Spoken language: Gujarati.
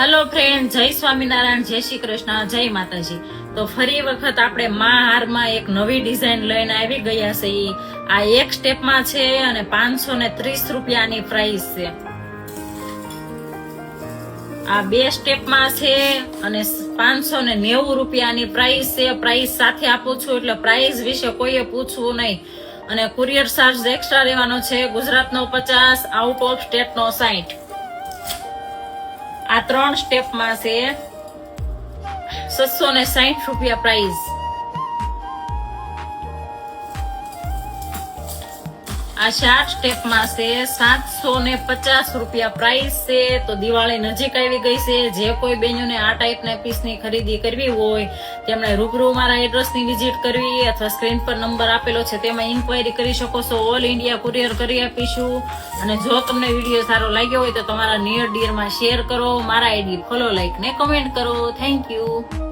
હેલો ફ્રેન્ડ, જય સ્વામિનારાયણ, જય શ્રી કૃષ્ણ, જય માતાજી। તો ફરી વખત આપણે મા હારમાં એક નવી ડિઝાઇન લઈને આવી ગયા છે। આ એક સ્ટેપમાં છે અને 530 રૂપિયાની પ્રાઇસ છે। આ બે સ્ટેપમાં છે અને 590 રૂપિયાની પ્રાઇસ છે। પ્રાઇસ સાથે આપું છું એટલે પ્રાઇસ વિશે કોઈએ પૂછવું નહીં અને કુરિયર ચાર્જ એક્સ્ટ્રા રહેવાનો છે। ગુજરાતનો 50, આઉટ ઓફ સ્ટેટનો 60। આ ત્રણ સ્ટેપમાં છે 660 રૂપિયા પ્રાઇસ। આ 4 સ્ટેપમાં છે 750 રૂપિયા પ્રાઇસ છે। તો દિવાળી નજીક આવી ગઈ છે। જે કોઈ બહેનોને આ ટાઈપના પીસની ખરીદી કરવી હોય તેમણે રૂબરૂ મારા એડ્રેસની વિઝિટ કરવી અથવા સ્ક્રીન પર નંબર આપેલો છે તેમાં ઇન્ક્વાયરી કરી શકો છો। ઓલ ઇન્ડિયા કુરિયર કરી આપીશું। અને જો તમને વિડીયો સારો લાગ્યો હોય તો તમારા નિયર ડિયરમાં શેર કરો, મારા આઈડી ફોલો, લાઈક ને કમેન્ટ કરો। Thank you.